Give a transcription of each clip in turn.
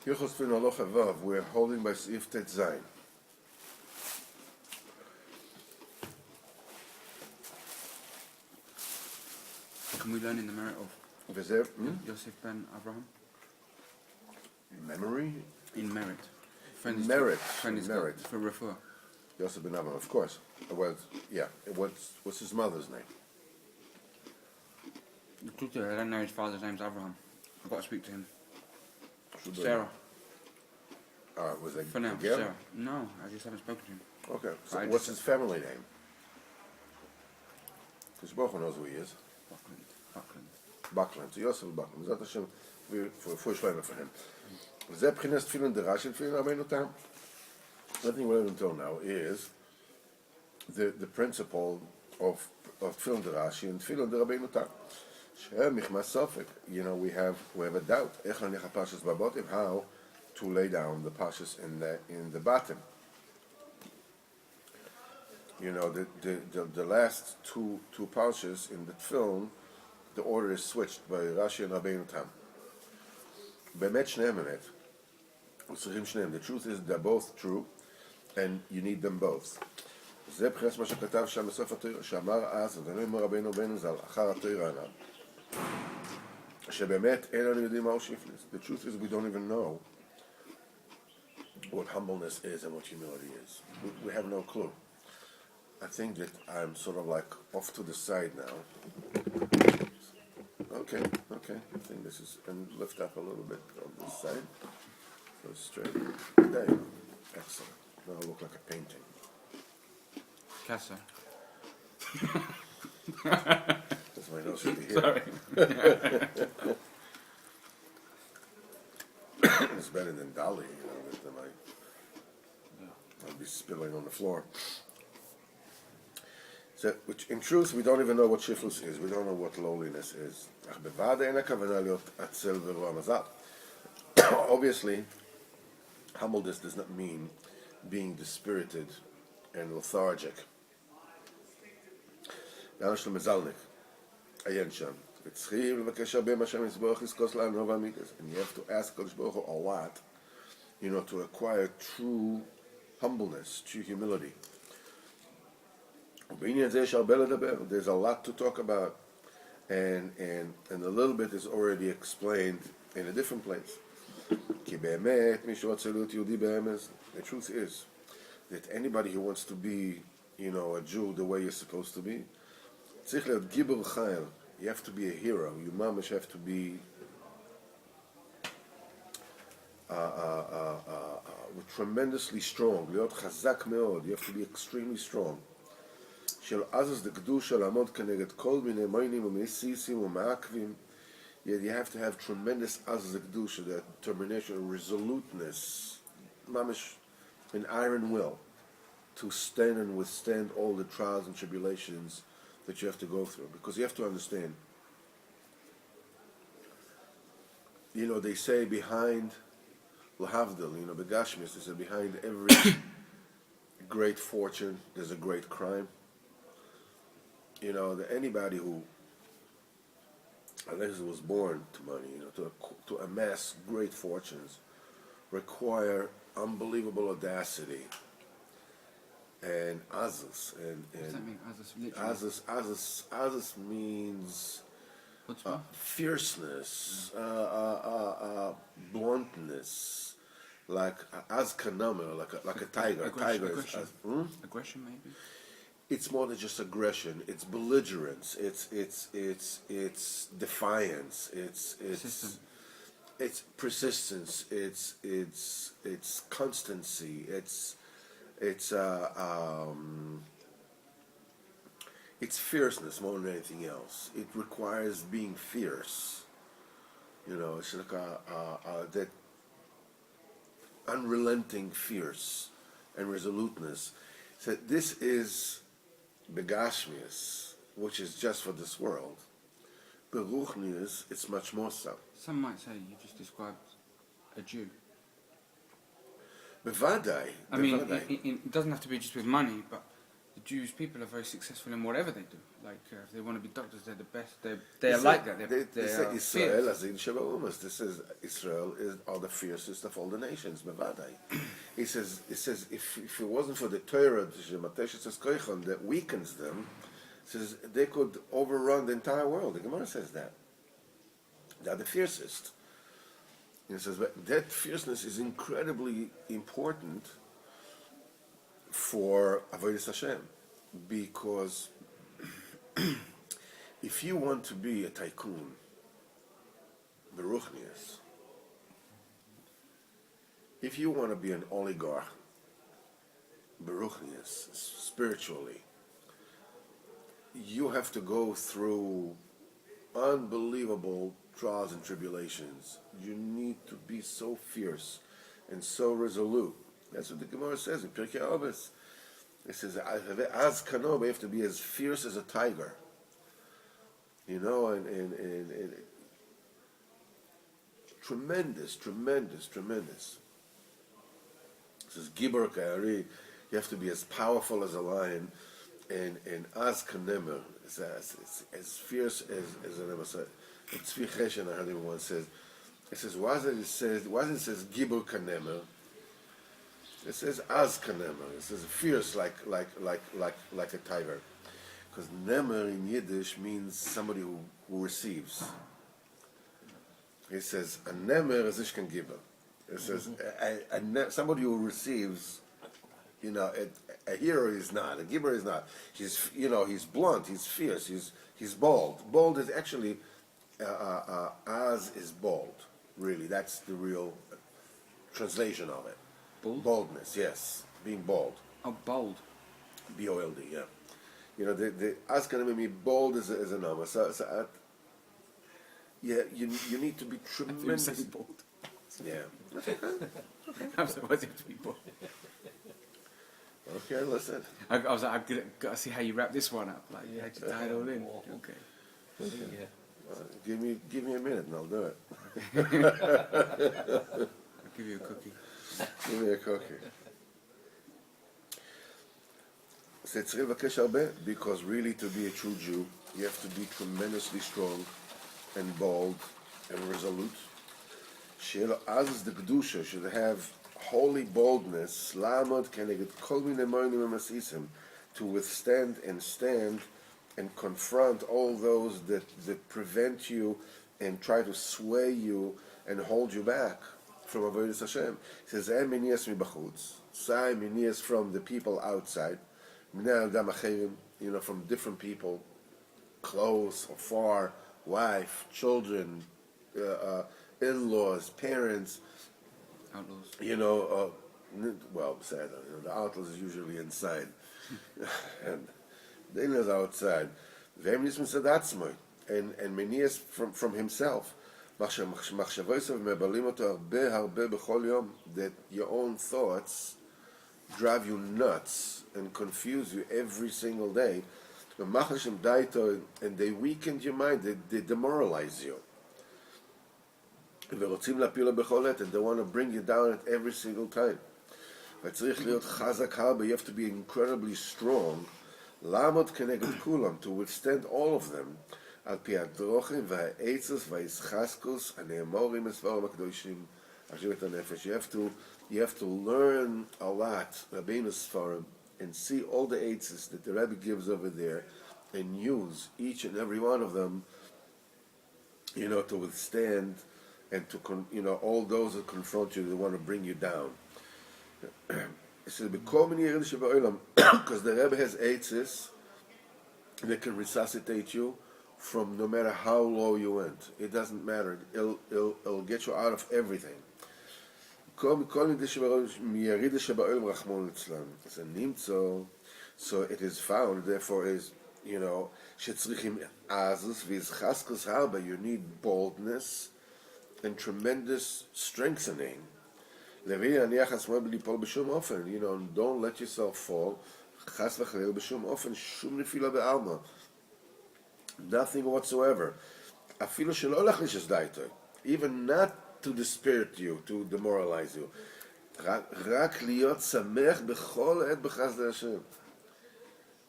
Hilchos Tefillin Halacha Vav, we're holding by Seif Tet Zayin. Can we learn in the merit of Yosef ben Abraham? Memory? In merit. Merit. Merit. For refer. Yosef ben Abraham, of course. What's his mother's name? The truth is, I don't know his father's name's Abraham. I've got to speak to him. Sarah. Was it For now, Gail? Sarah. No, I just haven't spoken to him. Okay. So what's his family name? Because Baruch knows who he is. Buckland. So Yosef Buckland. Zat Hashem, for Shlomo for him. Zeh B'chinas Tefilin Derash and Tefilin Rabbeinu Tam. Nothing we learned until now is the principle of Tefilin Derash and Tefilin Rabbeinu Tam. Shehem Michmas Sofek. You know, we have a doubt. Ech Lanicha Pashas Babotim, how to lay down the Pashas in the bottom. You know, the last two Pashas in the film, the order is switched by Rashi and Rabbeinu Tam. Bemet shneim emet. The truth is they're both true, and you need them both. זה בחינת מה שכתב שם בסוף התורה, שאמר אז, ונאמר עם רבנו בנו ז"ל, אחר התורה עליו, שבאמת אין לנו יודעים מהו שיפליס. The truth is we don't even know what humbleness is and what humility is. We have no clue. I think that I'm sort of like off to the side now. Okay. I think this is, and lift up a little bit on this side. Go straight. There you go. Excellent. Now I look like a painting. Casa. That's my nose should be here. Sorry. It's better than Dali, you know, that I'd be spilling on the floor. So, which in truth, we don't even know what shiflus is. We don't know what lowliness is. Obviously, humbleness does not mean being dispirited and lethargic. And you have to ask Kodesh Baruch Hu a lot, you know, to acquire true humbleness, true humility. There's a lot to talk about, and a little bit is already explained in a different place. The truth is that anybody who wants to be, you know, a Jew the way you're supposed to be, you have to be a hero. You mamish have to be tremendously strong. You have to be extremely strong. Yet you have to have tremendous azaz kedusha, that determination, resoluteness, mamish, an iron will, to stand and withstand all the trials and tribulations that you have to go through. Because you have to understand, you know, they say behind lahavdil, you know, begashmis, they say behind every great fortune there's a great crime. You know, that anybody who, unless was born to money, you know, to amass great fortunes, require unbelievable audacity and azus. What does that mean? Azus means fierceness, bluntness, like azkanama, like a tiger. Aggression, maybe. It's more than just aggression. It's belligerence. It's defiance. It's persistence. It's constancy. It's fierceness more than anything else. It requires being fierce. You know, it's like that unrelenting fierce and resoluteness. So this is begashmius, which is just for this world. Beruchnius, it's much more so. Some might say you just described a Jew. Bevadai. I mean, it doesn't have to be just with money, but Jewish people are very successful in whatever they do. Like if they want to be doctors, they're the best. They are like that. They say are Israel, fierce. as in Shabbat this is Israel are the fiercest of all the nations. Bevadai. He says if it wasn't for the Torah that weakens them, says they could overrun the entire world. The Gemara says that. They are the fiercest. He says but that fierceness is incredibly important for Avodas Hashem, because if you want to be a tycoon, Beruchnius, if you want to be an oligarch, Beruchnius, spiritually, you have to go through unbelievable trials and tribulations. You need to be so fierce and so resolute. That's what the Gemara says in Pirkei Avos. It says, "As kano, we have to be as fierce as a tiger." You know, and tremendous. It says, "Gibor ka'ari," you have to be as powerful as a lion, and as kanemer, it's as fierce as an emer. It's Tzvi Cheshen, I heard him once says. It says, why does it says Gibor kanemer? It says as kanemer. It says fierce like a tiger, because nemer in Yiddish means somebody who receives. It says a nemer is ishkan giber. It says somebody who receives. You know, a hero is not. A giver is not. He's blunt. He's fierce. He's bold. Bold is actually as is bold. Really, that's the real translation of it. Bold? Boldness, yes, being bold. Oh, bold. B-O-L-D, yeah. You know, the as can be bold is a number. So yeah, you need to be tremendous. Bold. Yeah. I'm sorry, why does it have to be bold? Okay, listen. I was like, I've got to see how you wrap this one up. Like, how'd you tie it all in? Okay. Give me a minute and I'll do it. I'll give you a cookie. Give me a cookie. So it's לבקש הרבה, because really to be a true Jew, you have to be tremendously strong and bold and resolute. שיהיה לו אז the Kedusha should have holy boldness, לעמוד כנגד כל מיני מוינים ומסיסים, to withstand and stand and confront all those that prevent you and try to sway you and hold you back from Avodas Hashem. He says, "Em minias mibachutz," say minias from the people outside, minei adam acherim, you know, from different people, close or far, wife, children, in-laws, parents, Outlaws. you know, well, sad, you know, the outlaws is usually inside, and the in-laws are outside. And menias from himself. That your own thoughts drive you nuts and confuse you every single day. And they weaken your mind, they demoralize you. And they want to bring you down at every single time. You have to be incredibly strong to withstand all of them. You have to learn a lot, and see all the eitzes that the Rebbe gives over there, and use each and every one of them, you know, to withstand and to all those that confront you, that want to bring you down. It says, because the Rebbe has eitzes that can resuscitate you from no matter how low you went. It doesn't matter. It'll get you out of everything. So it is found, therefore is, you know, you need boldness and tremendous strengthening. You know, don't let yourself fall. Nothing whatsoever. Even not to dispirit you, to demoralize you.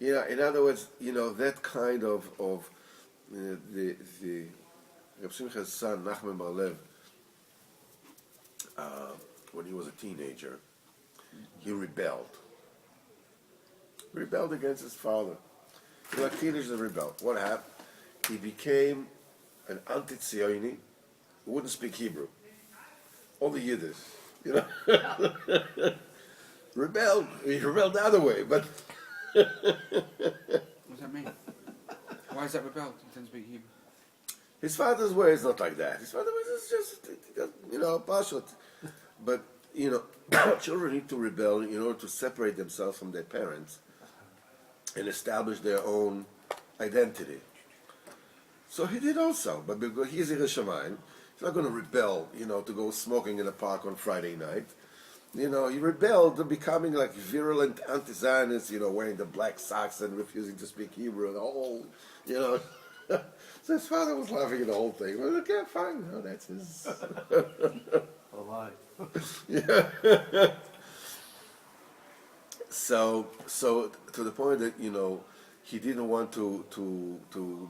In other words, that kind of the Reb Simcha's son Nachman Bar Lev, when he was a teenager, he rebelled. Rebelled against his father. Like teenagers rebelled. What happened? He became an anti-Zioni who wouldn't speak Hebrew. Only Yiddish. Rebelled. He rebelled the other way, but What does that mean? Why is that rebelled? He doesn't speak Hebrew. his father's way is not like that. His father's way is just, pashut. But, children need to rebel in order to separate themselves from their parents and establish their own identity. So he did also, but because he's in Shamayim, he's not going to rebel, to go smoking in a park on Friday night. He rebelled, becoming like virulent anti-Zionist, wearing the black socks and refusing to speak Hebrew, and the whole, So his father was laughing at the whole thing. Well, okay, fine, that's his. A lie. Yeah. So to the point that he didn't want to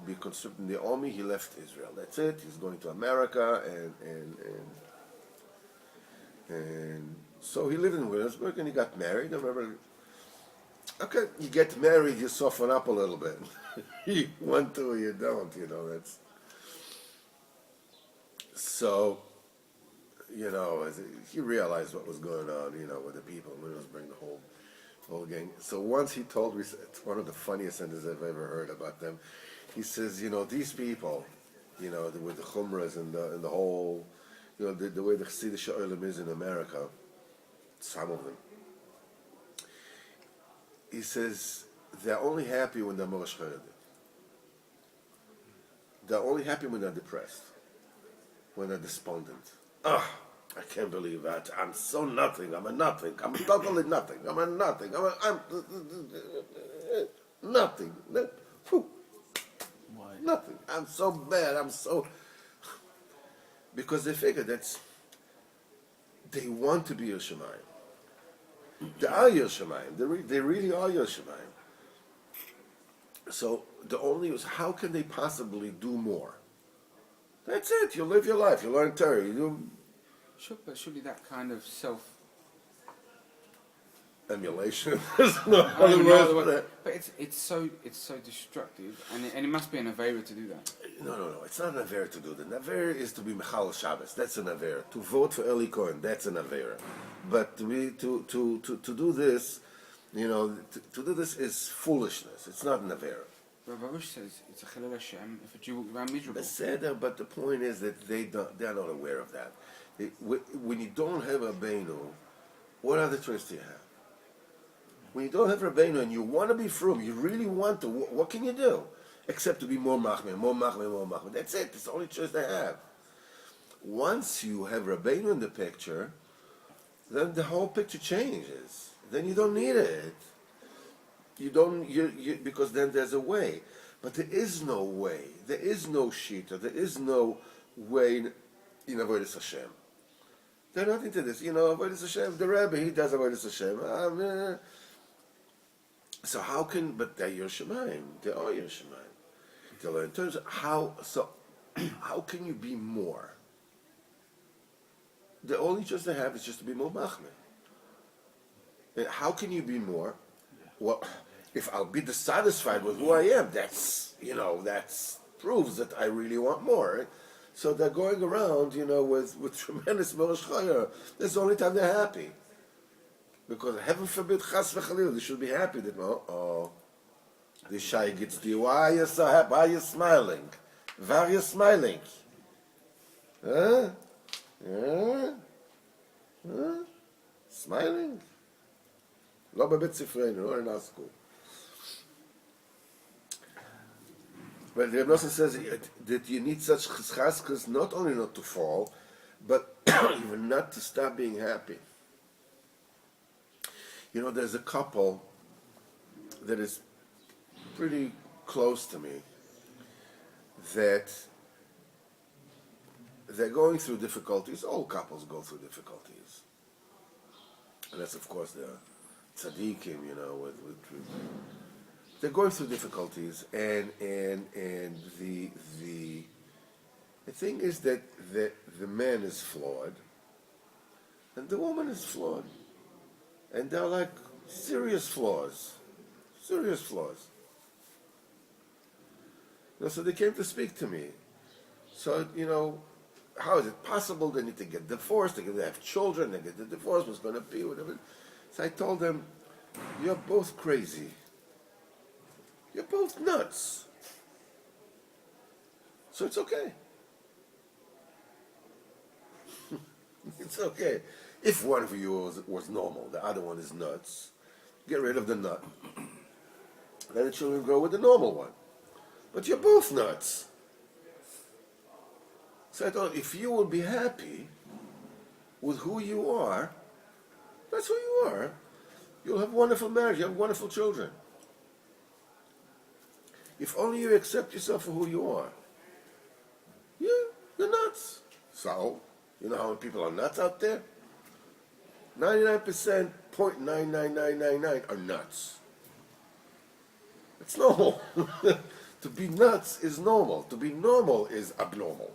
be conscripted in the army. He left Israel. That's it. He's going to America, and so he lived in Williamsburg, and he got married. I remember. Okay, you get married, you soften up a little bit. You want to, or you don't. That's so. As he realized what was going on, with the people in Williamsburg, the whole gang. So once he told me, it's one of the funniest sentences I've ever heard about them. He says, these people, with the chumras and the whole, the way the Chassidish Olam is in America, some of them. He says, they're only happy when they're Morosh Chodesh. They're only happy when they're depressed, when they're despondent. I can't believe that. I'm so nothing. I'm a nothing. I'm totally nothing. I'm a nothing. I'm nothing. Why? Nothing. I'm so bad. I'm so... Because they figure they want to be Yerushalayim. They are Yerushalayim. They really are Yerushalayim. So the only is, how can they possibly do more? That's it. You live your life. You learn Torah. You do... Sure, but surely that kind of self... Emulation. There's no I don't other even know word the for word, that. but it's so destructive, and it must be an avera to do that. No. It's not an avera to do that. An avera is to be Mechal Shabbos. That's an avera. To vote for Eli Cohen. That's an avera. But to do this, to do this is foolishness. It's not an avera. But Baruch says it's a Chilul Hashem if a Jew walks around miserable. Beseder, but the point is that they're not aware of that. When you don't have a Beinu, what other choice do you have? When you don't have Rabbeinu and you want to be frum, you really want to, what can you do? Except to be more machmir, more machmir, more machmir. That's it. It's the only choice they have. Once you have Rabbeinu in the picture, then the whole picture changes. Then you don't need it. You don't, because then there's a way. But there is no way. There is no shita. There is no way in Avodas Hashem. They're not into this. Avodas Hashem, the Rebbe, he does Avodas Hashem. So how can, but they're Yerushalayim. They are Yerushalayim. In terms of how can you be more? The only choice they have is just to be more machmir. And how can you be more? Well, if I'll be dissatisfied with who I am, that's proves that I really want more. Right? So they're going around, with tremendous Morosh Chaya. That's the only time they're happy. Because heaven forbid, chas v'chalil, they should be happy that, the shy gets to you. Why are you so happy? Why are you smiling? Why are you smiling? Huh? Smiling? Lo bebet sifreinu, not in our school. But the Rebbe says that you need such cheskas not only not to fall, but even not to stop being happy. There's a couple that is pretty close to me that they're going through difficulties. All couples go through difficulties. And that's, of course, the tzaddikim, they're going through difficulties, and the thing is that the man is flawed, and the woman is flawed, and they're like serious flaws. So they came to speak to me. So, how is it possible they need to get divorced, they have children, they get the divorce, what's going to be, whatever. So I told them, you're both crazy. You're both nuts. So it's okay. It's okay. If one of you was normal, the other one is nuts, get rid of the nut. Then the children grow with the normal one. But you're both nuts. So I thought, if you will be happy with who you are, that's who you are. You'll have wonderful marriage, you have wonderful children. If only you accept yourself for who you are. You're nuts. So, you know how many people are nuts out there? 99%, 0.99999 are nuts. It's normal. To be nuts is normal. To be normal is abnormal.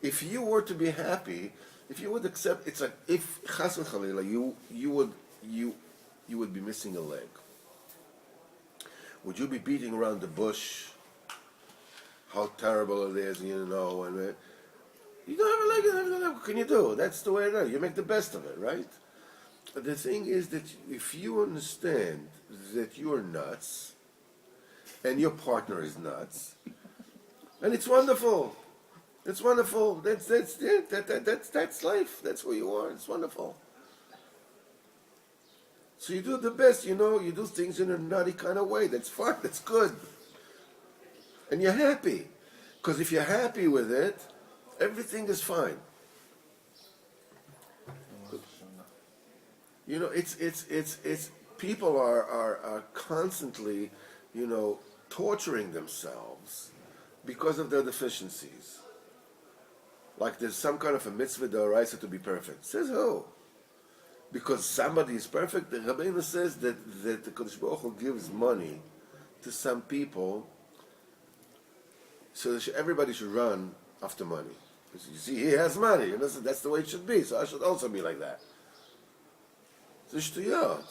If you were to be happy, if you would accept, it's like if chas v'chalila, you would be missing a leg. Would you be beating around the bush? How terrible it is, and you don't have a leg, you don't have a leg. What can you do? That's the way it is. You make the best of it, right? But the thing is that if you understand that you're nuts, and your partner is nuts, and it's wonderful. It's wonderful. That's life. That's who you are. It's wonderful. So you do the best, you do things in a nutty kind of way. That's fine. That's good. And you're happy. Because if you're happy with it, everything is fine. It's people are constantly, torturing themselves because of their deficiencies. Like there's some kind of a mitzvah d'oraisa to be perfect. Says who? Because somebody is perfect. The Rabbeinu says that the Kodesh Baruch Hu gives money to some people, so that everybody should run after money. Because you see, he has money, and that's the way it should be. So I should also be like that. So shtuyot.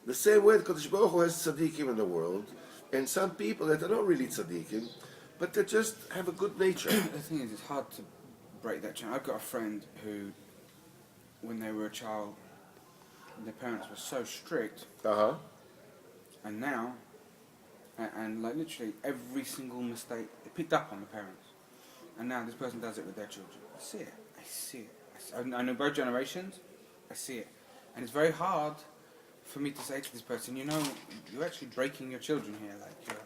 The same way the Kodesh Baruch Hu has tzaddikim in the world, and some people that are not really tzaddikim, but they just have a good nature. The thing is, it's hard to break that chain. I've got a friend who, when they were a child, their parents were so strict, and now, and like literally every single mistake, they picked up on the parents, and now this person does it with their children. I see it. I know both generations. I see it, and it's very hard for me to say to this person, you're actually breaking your children here, like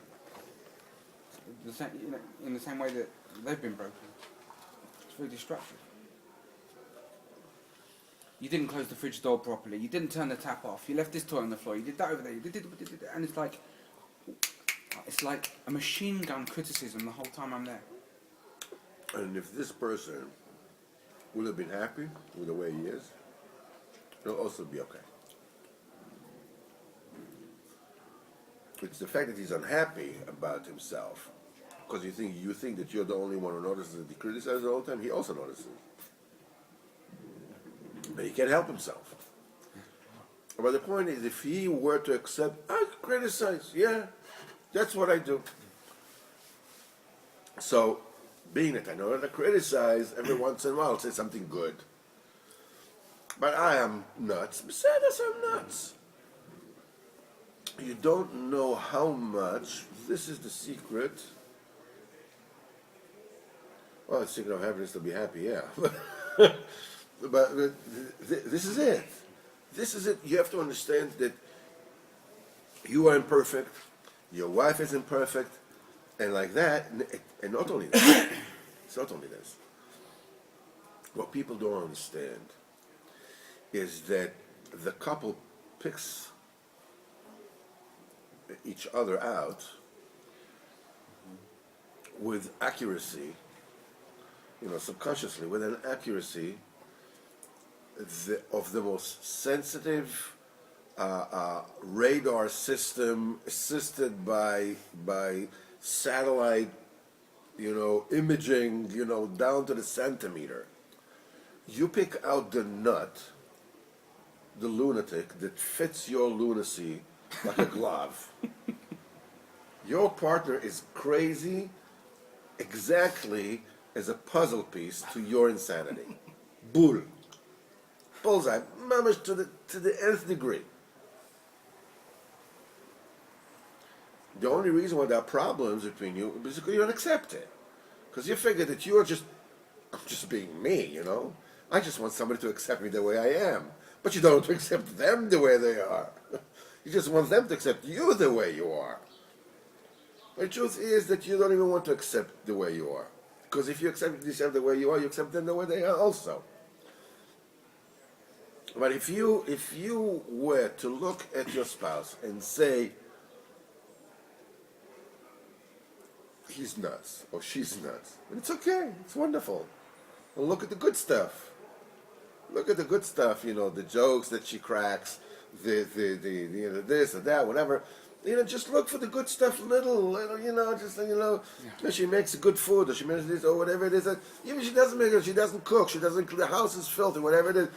in the same way that they've been broken. It's very destructive. You didn't close the fridge door properly. You didn't turn the tap off. You left this toy on the floor. You did that over there. You did and it's like a machine gun criticism the whole time I'm there. And if this person would have been happy with the way he is, he'll also be okay. It's the fact that he's unhappy about himself, because you think that you're the only one who notices that he criticizes all the time. He also notices, but he can't help himself. But the point is, if he were to accept, I criticize, that's what I do. So, being that I know that I criticize, every once in a while I'll say something good. But I am nuts. Besides, I'm nuts. You don't know how much, this is the secret. Well, the secret of happiness to be happy, yeah. but this is it. This is it. You have to understand that you are imperfect, your wife is imperfect, and like that, and not only that, it's not only this. What people don't understand is that the couple picks each other out with accuracy, subconsciously, with an accuracy of the most sensitive, radar system assisted by satellite, imaging, down to the centimeter. You pick out the nut, the lunatic that fits your lunacy like a glove. Your partner is crazy exactly as a puzzle piece to your insanity. Bull. Bullseye. Mamish to the nth degree. The only reason why there are problems between you is because you don't accept it. Because you figure that I'm just being me, I just want somebody to accept me the way I am. But you don't want to accept them the way they are. You just want them to accept you the way you are. The truth is that you don't even want to accept the way you are. Because if you accept yourself the way you are, you accept them the way they are also. But if you were to look at your spouse and say, he's nuts or she's nuts, and it's okay, it's wonderful. And look at the good stuff. Look at the good stuff, the jokes that she cracks, the this or that, whatever. Just look for the good stuff, little, she makes good food, or she makes this, or whatever it is. Even she doesn't make it, she doesn't cook, the house is filthy, whatever it is.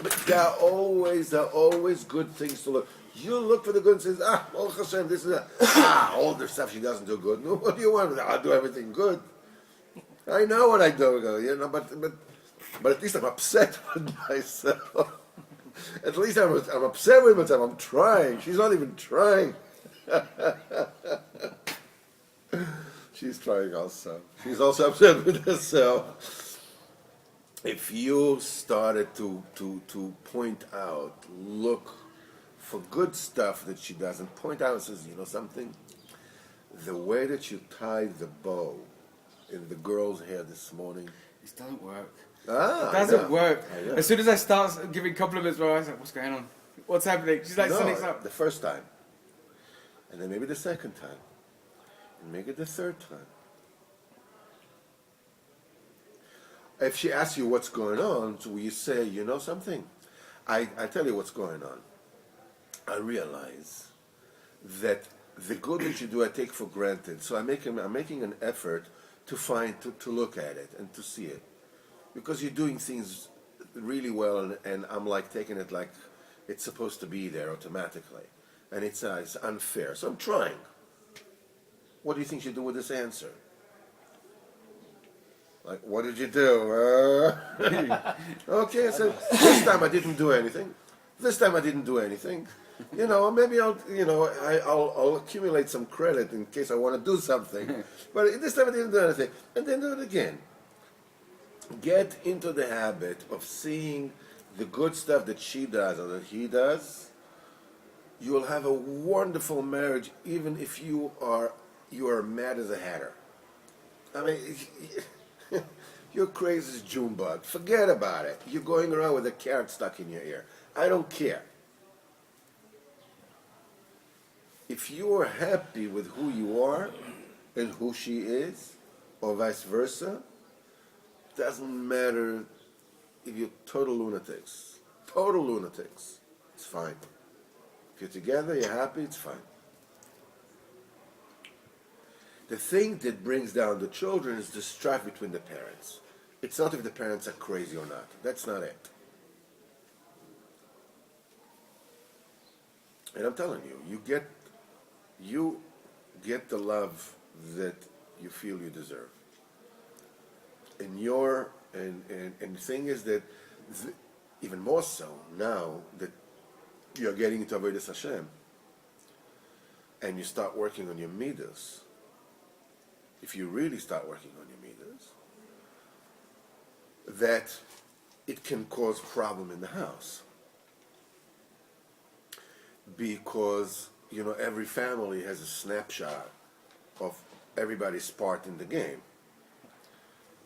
But there are always good things to look. You look for the good and says, Baruch Hashem, this is that. All the stuff she doesn't do good. No, what do you want? I'll do everything good. I know what I do, but at least I'm upset with myself. At least I'm upset with myself. I'm trying. She's not even trying. She's trying also. She's also upset with herself. If you started to point out, look for good stuff that she doesn't, point out and says, something? The way that you tied the bow in the girl's hair this morning. It doesn't work. It doesn't work. As soon as I start giving compliments, I was like, what's going on? What's happening? She's like, something's up. The first time. And then maybe the second time. And maybe the third time. If she asks you what's going on, so you say, something? I tell you what's going on. I realize that the good that you do, I take for granted. So I'm making an effort to look at it and to see it. Because you're doing things really well, and I'm like taking it like it's supposed to be there automatically. And it's unfair. So I'm trying. What do you think you do with this answer? Like, what did you do? Okay, so this time I didn't do anything. This time I didn't do anything. Maybe I'll accumulate some credit in case I want to do something. But this time I didn't do anything. And then do it again. Get into the habit of seeing the good stuff that she does or that he does. You will have a wonderful marriage, even if you are mad as a hatter. I mean, you're crazy as June bug. Forget about it. You're going around with a carrot stuck in your ear. I don't care. If you are happy with who you are and who she is, or vice versa, doesn't matter if you're total lunatics. Total lunatics. It's fine. If you're together, you're happy, it's fine. The thing that brings down the children is the strife between the parents. It's not if the parents are crazy or not. That's not it. And I'm telling you, you get the love that you feel you deserve. And the thing is that even more so now that you're getting into Avodas Hashem and you start working on your midas. If you really start working on your midas, that it can cause problem in the house. Because, every family has a snapshot of everybody's part in the game.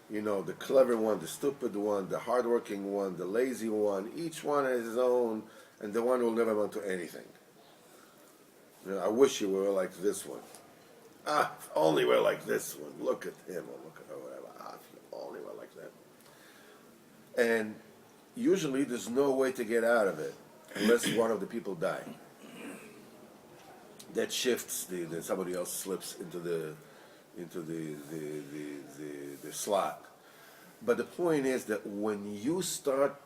The clever one, the stupid one, the hardworking one, the lazy one, each one has his own, and the one who will never amount to anything. I wish you were like this one. If only we're like this one. Look at him or look at her, whatever. If you only were like that. And usually there's no way to get out of it. unless one of the people die. That shifts somebody else slips into the slot. But the point is that when you start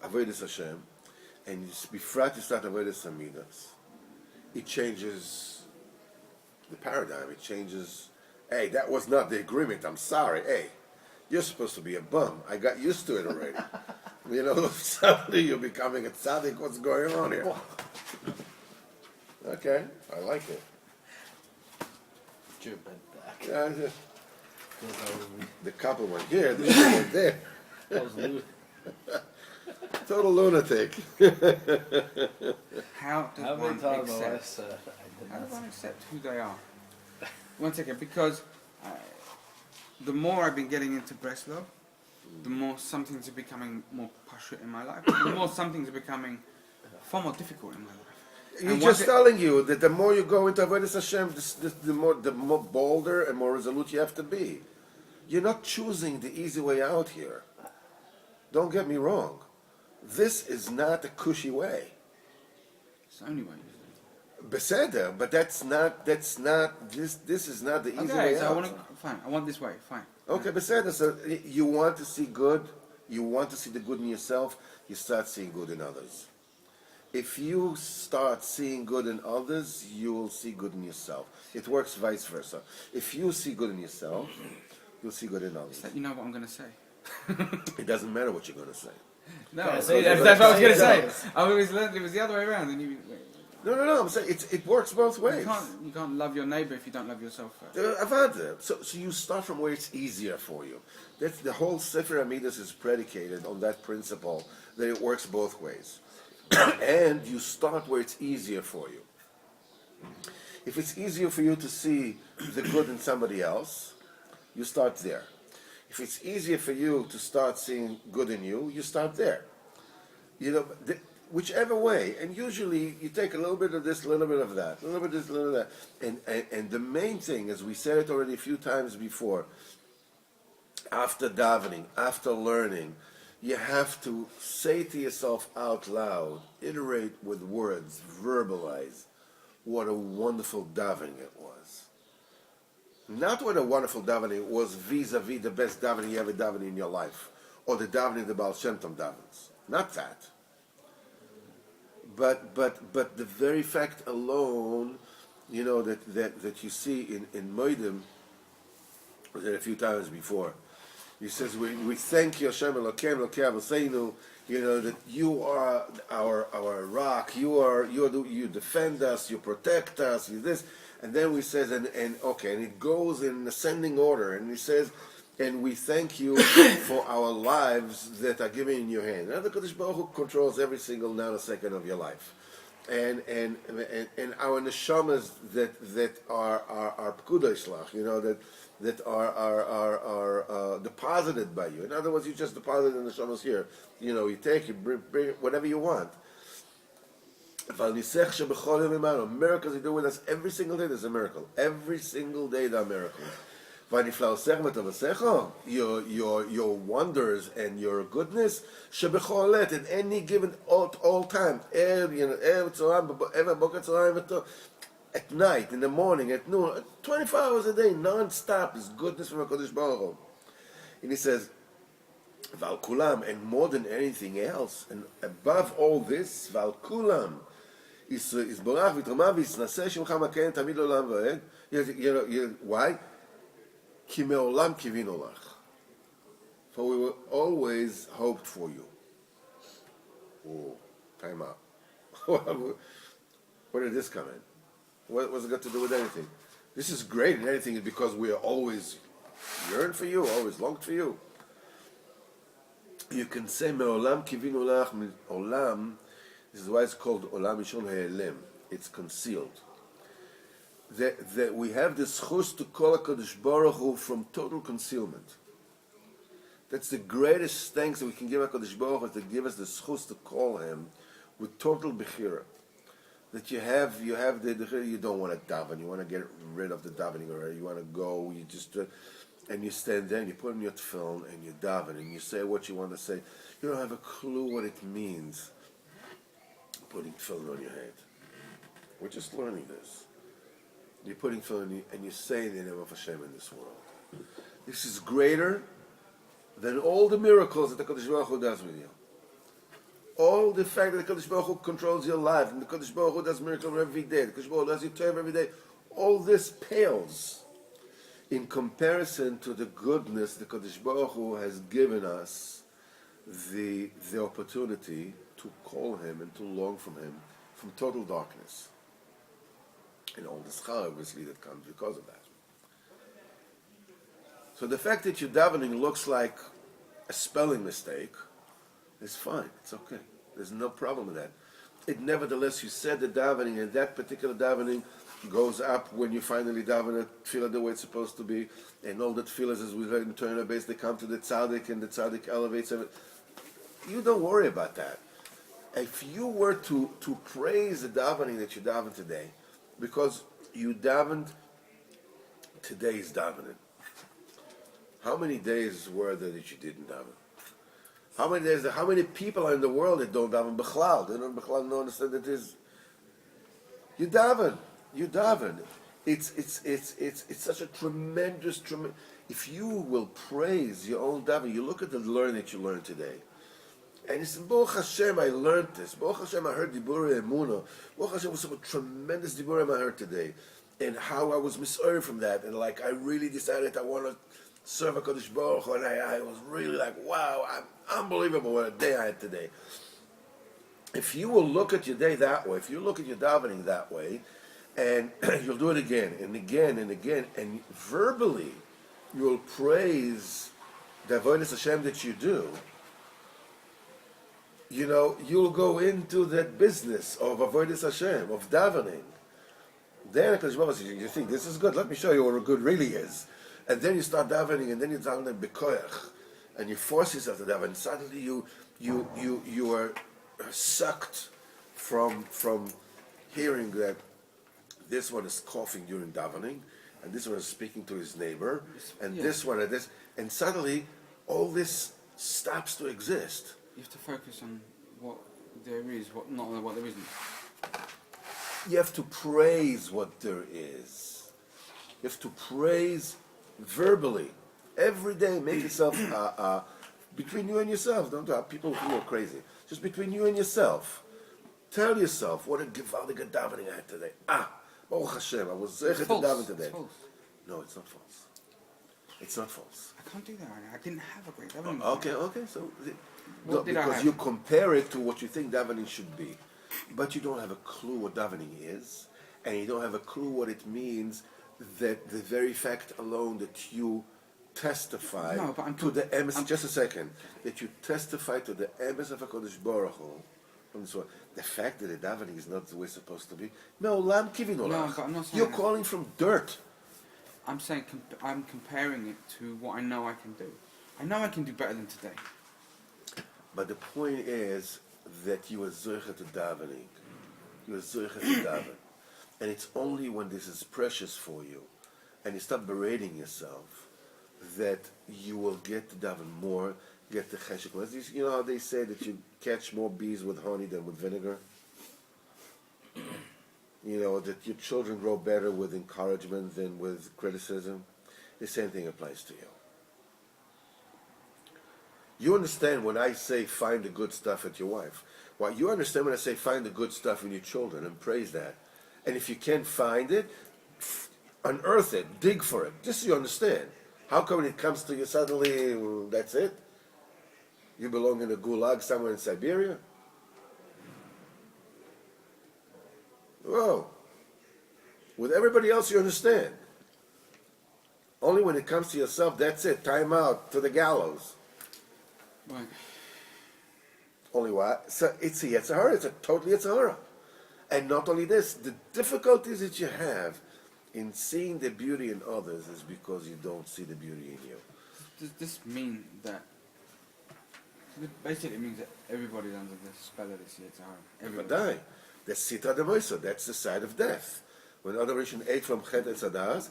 Avodas Hashem, and befrat you start Avodas Amidas, it changes the paradigm. It changes. Hey, that was not the agreement. I'm sorry. Hey, you're supposed to be a bum. I got used to it already. Suddenly you're becoming a tzaddik. What's going on here? Okay, I like it. Your bent back. The couple went here, the other went there. Total lunatic. How does one accept who they are? One second, because the more I've been getting into Breslov, the more some things are becoming more pashut in my life. The more some things are becoming far more difficult in my life. You're just telling you that the more you go into Avodas Hashem, the more bolder and more resolute you have to be. You're not choosing the easy way out here. Don't get me wrong. This is not a cushy way. It's the only way. Beseder, but this is not the easy way out. I want this way, fine. Okay, beseder, so you want to see good, you want to see the good in yourself, you start seeing good in others. If you start seeing good in others, you will see good in yourself. It works vice versa. If you see good in yourself, you'll see good in others. You know what I'm going to say. It doesn't matter what you're going to say. No, that's what I was going to say. I always learned it was the other way around. And No, I'm saying it works both ways. You can't love your neighbor if you don't love yourself first. I've had that. So you start from where it's easier for you. That's the whole Sefer Amidas is predicated on that principle that it works both ways. And you start where it's easier for you. If it's easier for you to see the good in somebody else, you start there. If it's easier for you to start seeing good in you, you start there. Whichever way. And usually you take a little bit of this, a little bit of that, a little bit of this, a little bit of that. And the main thing, as we said it already a few times before, after davening, after learning, you have to say to yourself out loud, iterate with words, verbalize what a wonderful davening it was. Not what a wonderful davening it was vis-a-vis the best davening you ever davened in your life, or the davening the Baal Shem Tov davens. Not that. But the very fact alone, that you see in Moedim, was there a few times before. He says, we thank you, Hashem Elokeinu, Elokei Avoseinu, that you are our rock, you defend us, you protect us, you this. And then we says, and it goes in ascending order, and he says, and we thank you for our lives that are given in your hand. Now the Kodesh Baruch Hu controls every single nanosecond of your life. And our neshamas that are pkudosh, that are deposited by you. In other words, you just deposit the neshamas here. You take it, bring whatever you want. Miracles you do with us every single day. There's a miracle. Every single day there are miracles. Your wonders and your goodness, at any given all time, at night, in the morning, at noon, 24 hours a day, non-stop is goodness from HaKadosh Baruch Hu. And he says, Val Kulam, and more than anything else, and above all this, Val Kulam, Isborach v'Trama v'Yisnaseh Shemcha Maken Tamid L'Olam V'Ed. Why? Ki me'olam kivinu lach. For we were always hoped for you. Oh, time out. Where did this come in? What's it got to do with anything? This is great, and anything is because we are always yearned for you, always longed for you. You can say me'olam kivinu lach. Olam. This is why it's called Olam Mishon Ha'elem. It's concealed. That we have the schus to call HaKadosh Baruch Hu from total concealment. That's the greatest thanks that we can give HaKadosh Baruch Hu, is to give us the schus to call Him with total bechira. That you don't want to daven, you want to get rid of the davening already, you want to go, you just, and you stand there and you put on your tefillin and you daven and you say what you want to say. You don't have a clue what it means putting tefillin on your head. We're just learning this. You're putting tefillin and you say the name of Hashem in this world. This is greater than all the miracles that the Kodesh Baruch Hu does with you. All the fact that the Kodesh Baruch Hu controls your life, and the Kodesh Baruch Hu does miracles every day, the Kodesh Baruch Hu does your turn every day, all this pales in comparison to the goodness the Kodesh Baruch Hu has given us the opportunity to call Him and to long from Him from total darkness. And all the schar, obviously, that comes because of that. So the fact that your davening looks like a spelling mistake is fine. It's okay. There's no problem with that. Nevertheless, you said the davening, and that particular davening goes up when you finally daven a tefillah the way it's supposed to be, and all the tefillahs, as we heard in Torah base, they come to the tzaddik, and the tzaddik elevates them. You don't worry about that. If you were to praise the davening that you daven today, because you davened today's davening, how many days were there that you didn't daven? How many people are in the world that don't daven b'chlal? They don't understand that is. You daven. It's such a tremendous. If you will praise your own daven, you look at the learning that you learned today, and you say, Baruch Hashem, I learned this. Baruch Hashem, I heard Diburei Emunah. Baruch Hashem was some tremendous Diburim I heard today, and how I was misheard from that, and like I really decided I want to serve a Kodesh Baruch Hu, and I was really like, wow, unbelievable what a day I had today. If you will look at your day that way, if you look at your davening that way, and you'll do it again and again and again, and verbally you will praise the avodas Hashem that you do, you'll go into that business of avodas Hashem, of davening. Then you think, this is good, let me show you what a good really is. And then you start davening, and then you daven b'koyach, and you force yourself to daven, and suddenly you are sucked from hearing that this one is coughing during davening, and this one is speaking to his neighbor, and this one and this, and suddenly all this stops to exist. You have to focus on what there is, not what there isn't. You have to praise what there is. You have to praise verbally every day. Make yourself between you and yourself. Don't have people who are crazy. Just between you and yourself. Tell yourself what a gewaldige davening I had today. Baruch Hashem, I was zeichet to daven today. It's false. No, it's not false. It's not false. I can't do that right now. I didn't have a great davening. Okay. So What did I because have? you compare it to what you think davening should be, but you don't have a clue what davening is, and you don't have a clue what it means. That the very fact alone that you testify to the emes, just a second, that you testify to the emes of HaKadosh Baruch Hu, the fact that the davening is not the way it's supposed to be, I'm not saying you're that. calling from dirt. I'm saying I'm comparing it to what I know I can do. I know I can do better than today. But the point is that you are zoichet to davening. You are zoichet to daven. And it's only when this is precious for you, and you stop berating yourself, that you will get to daven more, get the cheshek. You know how they say that you catch more bees with honey than with vinegar? That your children grow better with encouragement than with criticism? The same thing applies to you. You understand when I say find the good stuff at your wife. Well, you understand when I say find the good stuff in your children and praise that. And if you can't find it, unearth it, dig for it. Just so you understand. How come when it comes to you suddenly, that's it? You belong in a gulag somewhere in Siberia? Whoa. With everybody else you understand. Only when it comes to yourself, that's it. Time out to the gallows. Right. Only what? So it's a Yetzirah. It's a totally Yetzirah. And not only this, the difficulties that you have in seeing the beauty in others is because you don't see the beauty in you. Does this mean that... It basically means that everybody's under the spell of this Yetzirah. Everybody. Everybody. That's Sitra de Moisa. That's the side of death. When the other generation ate from Chet Etzadas,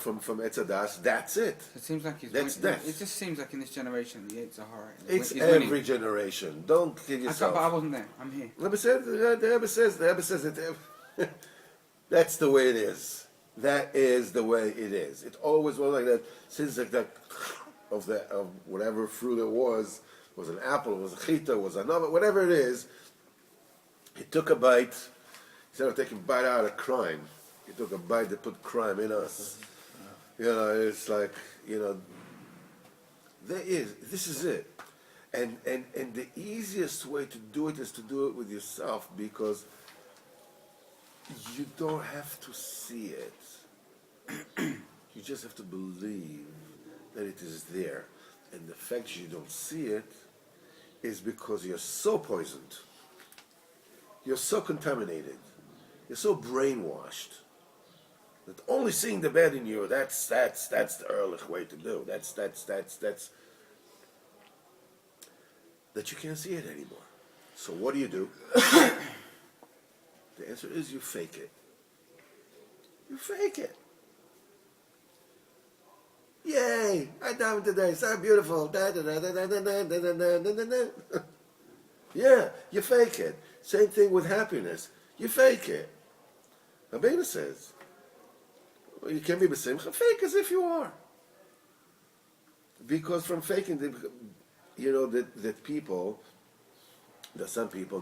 from Etzadas, that's it. It seems like That's death. It just seems like in this generation, the Sahara. It's every generation. Don't kid yourself. But I wasn't there. I'm here. The Rebbe says that that's the way it is. That is the way it is. It always was like that since like that of whatever fruit it was an apple, was a chita, was another, whatever it is. He took a bite. Instead of taking a bite out of crime, he took a bite that put crime in us. It's like, this is it. And the easiest way to do it is to do it with yourself, because you don't have to see it. You just have to believe that it is there. And the fact you don't see it is because you're so poisoned. You're so contaminated. You're so brainwashed that only seeing the bad in you, that's the ehrlich way to do. That's that you can't see it anymore. So what do? The answer is you fake it. You fake it. Yay! I died today. So beautiful. Yeah, you fake it. Same thing with happiness. You fake it. Rabbeinu says, you can be b'simcha, fake as if you are. Because from faking, that people, there's some people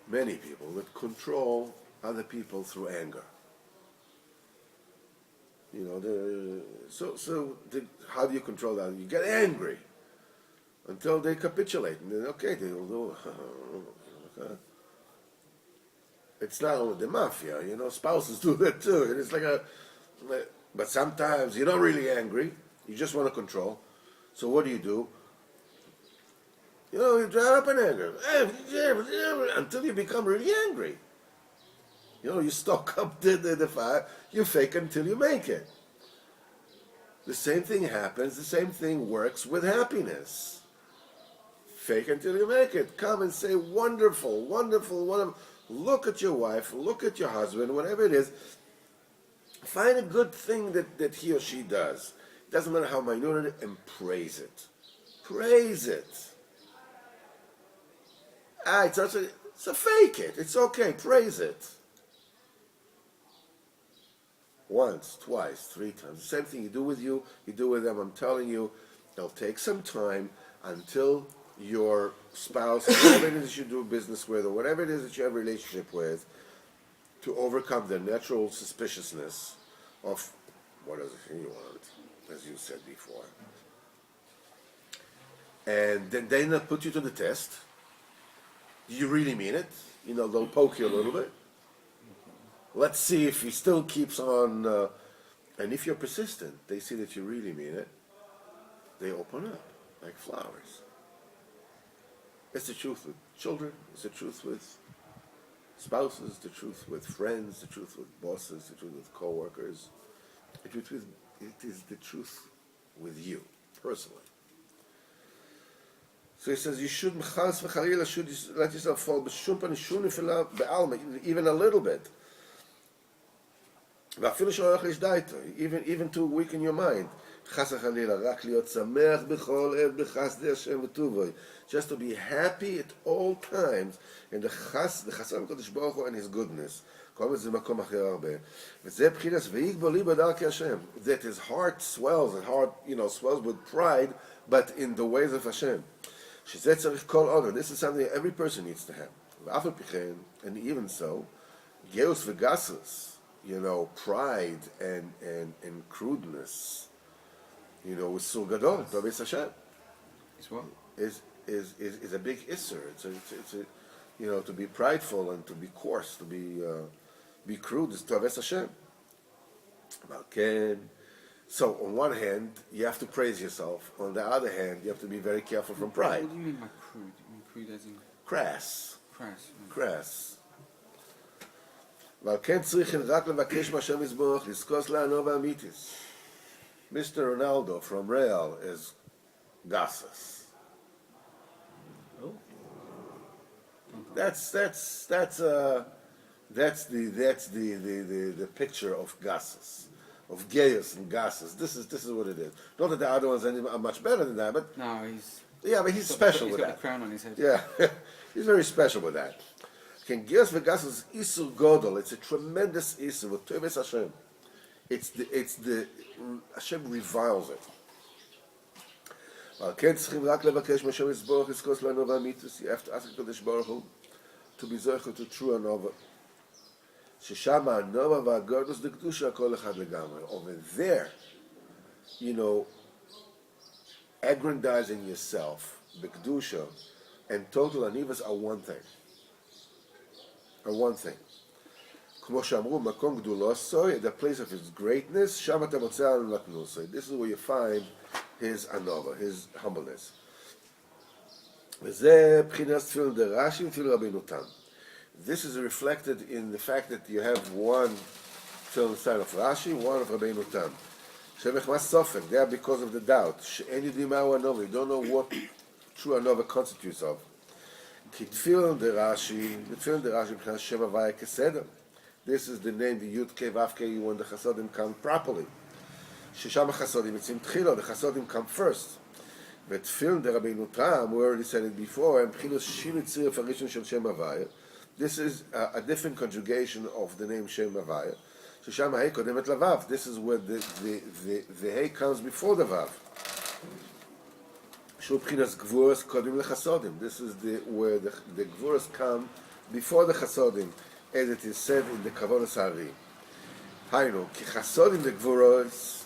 many people that control other people through anger. How do you control that? You get angry until they capitulate, and then they'll do. Okay. It's not only the mafia, spouses do that too. And it's but sometimes you're not really angry. You just want to control. So what do? You dry up in anger until you become really angry. You stoke up the fire. You fake it until you make it. The same thing happens. The same thing works with happiness. Fake until you make it. Come and say, wonderful, wonderful, wonderful. Look at your wife, look at your husband, whatever it is. Find a good thing that he or she does. It doesn't matter how minor it is, and praise it. Praise it. So fake it. It's okay. Praise it. Once, twice, 3 times. The same thing you do with you do with them. I'm telling you, it'll take some time until your spouse, whatever it is that you do business with, or whatever it is that you have a relationship with, to overcome their natural suspiciousness of what is it you want, as you said before. And then they'll put you to the test. Do you really mean it? They'll poke you a little bit. Let's see if he still keeps on. And if you're persistent, they see that you really mean it. They open up like flowers. It's the truth with children. It's the truth with spouses. The truth with friends. The truth with bosses. The truth with co-workers. It is the truth with you personally. So he says you shouldn't should let yourself fall even a little bit. Even to weaken your mind. Just to be happy at all times in the chasam Kodesh Baruch Hu and His goodness. That his heart swells, swells with pride, but in the ways of Hashem. This is something every person needs to have. And even so, Geus v'gasus, pride and crudeness, with Sur Gadol, Tavis Hashem. It's what? Is a big isser. It's a to be prideful and to be coarse, to be crude is Tavis Hashem. So on one hand, you have to praise yourself. On the other hand, you have to be very careful from pride. What do you mean by crude? You mean crude as in Crass. crass? Crass. Mr. Ronaldo from Real is Gassas. Oh. That's That's the picture of gases, of Gaius and gases. This is what it is. Not that the other ones are much better than that, but No, he's but he's special with got that. the crown on his head. Yeah, he's very special with that. Gaius v'gasus isur godol. It's a tremendous isur with Teves Hashem. It's the Hashem reviles it. You have to ask HaKadosh Baruch Hu to be zocher to true anova. Sheshama anova v'agodus dekdusha kol echad legamre. Over there, aggrandizing yourself, bekdusha, and total anivas are one thing. Kmo shamru makom gdulosoi, the place of his greatness, shama tamotzeh al latnusoi. This is where you find his anova, his humbleness. וזה בחינת תפילין דרש"י ותפילין רבינו תם. This is reflected in the fact that you have one tefillin sign of Rashi, one of Rabbeinu Tam. Shemechmas sofek, they are because of the doubt. She'en yudim ma'hu anova, you don't know what true anova constitutes of. Ki tefillin derashi, the tefillin derashi b'chinas Shem Havaya Keseder. This is the name, the Yud Kei Vav Kei, when the Chasodim come properly. Shesham Chasodim, it's in Tchila, the Chasodim come first. But tefillin derabeinu Tam, we already said it before, and b'chinas Shin Tzirif Harishon Shel Shem Havaya. This is a different conjugation of the name Shem Havaya. Shesham Ha'ei Kodemet Lavav. This is where the Hei comes before the Vav. Shu B'chinas Gvuras Kodim LeChasodim. This is where the Gvuras come before the Chasodim, as it is said in the Kavonos Hari. Hainu, Ki Chasodim the Gvuras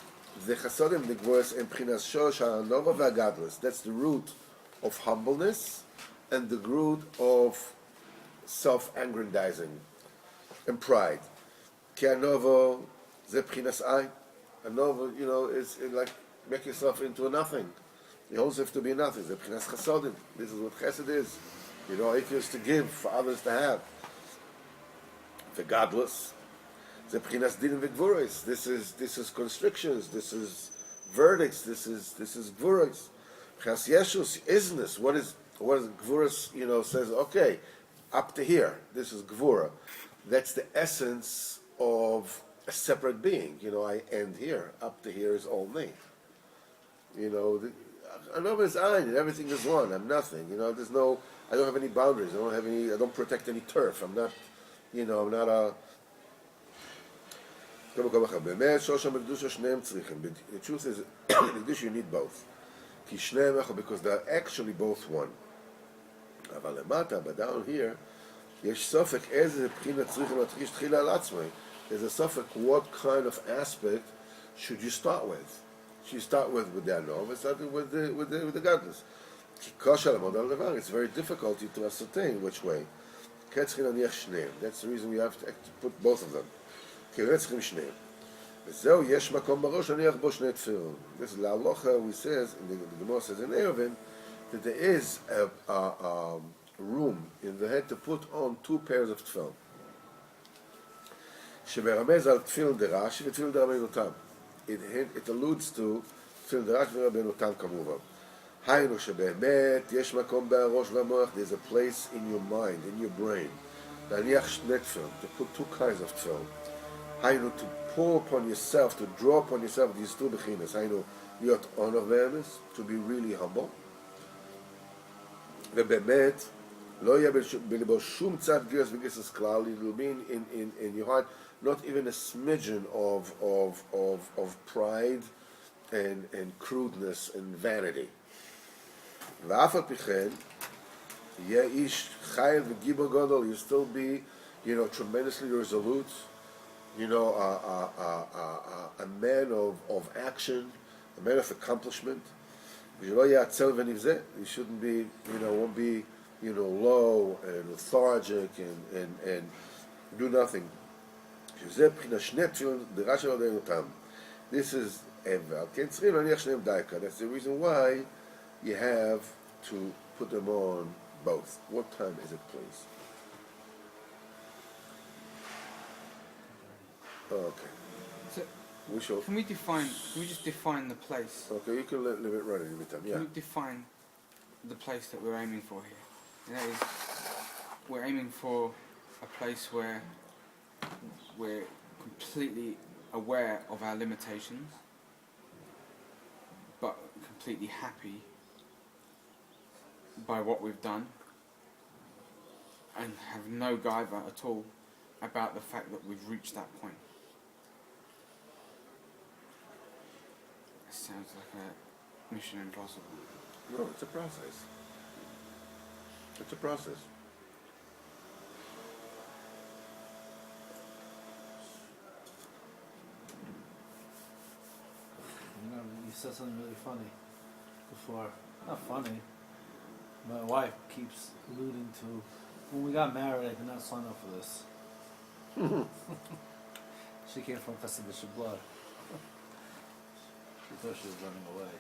and B'chinas Shosh HaNova VaGadlus. That's the root of humbleness and the root of self-aggrandizing and pride. Ki Anova ze B'chinas Ein. Anova, is like make yourself into a nothing. You always have to be nothing. Ze B'chinas Chasodim. This is what Chesed is. Equals to give for others to have. V'gadlus ze B'chinas Din v'Gvuros. This is constrictions. This is verdicts. This is Gvuros. B'chinas Yeshus isness. What is Gvuros? Says okay. Up to here, this is Gvura. That's the essence of a separate being. I end here. Up to here is all me. Another is Ein, everything is one. I'm nothing. I don't have any boundaries. I don't protect any turf. I'm not, I'm not a... The truth is, in English you need both. Because they're actually both one. But down here, there's a suffix, what kind of aspect should you start with? Should you start with the Anov, start with the godless? It's very difficult to ascertain which way. That's the reason we have to put both of them. This is the halacha we says, the Gemara says in Eruvin, that there is a room in the head to put on two pairs of tefillin. שמרמז על תפילין דרש"י ותפילין דרבנו תם. It alludes to תפילין דרש"י ורבנו תם כמובן. היינו שבאמת יש מקום בראש והמוח, there's a place in your mind, in your brain, להניח שני תפילין, to put two kinds of תפילין. היינו to pour upon yourself, to draw upon yourself these two בחינס. היינו להיות honor ואמס, to be really humble. ובאמת, לא יהיה בלבו שום צד גיוס וגיסוס כלל, it will be in your heart not even a smidgen of pride and crudeness and vanity. ואף על פי כן, יהיה איש חייל וגיבור גדול, you still be, tremendously resolute, a man of action, a man of accomplishment. ושלא יהיה עצל ונבזה, you shouldn't be, won't be, low and lethargic and do nothing. שזה בחינת שני תפילין דרש"י ורבנו תם. This is, ועל כן צריכים להניח שניהם דייקה. That's the reason why you have to put them on both. What time is it, please? Okay. So, can we just define the place? Okay, you can leave it running every time, yeah. Can we define the place that we're aiming for here? And that is, we're aiming for a place where we're completely aware of our limitations, but completely happy by what we've done, and have no gaiva at all about the fact that we've reached that point. It sounds like a mission impossible. No, it's a process. It's a process. You know, you said something really funny before. Not funny. My wife keeps alluding to, when we got married, I did not sign up for this. She came from Kasabish blood. She thought she was running away.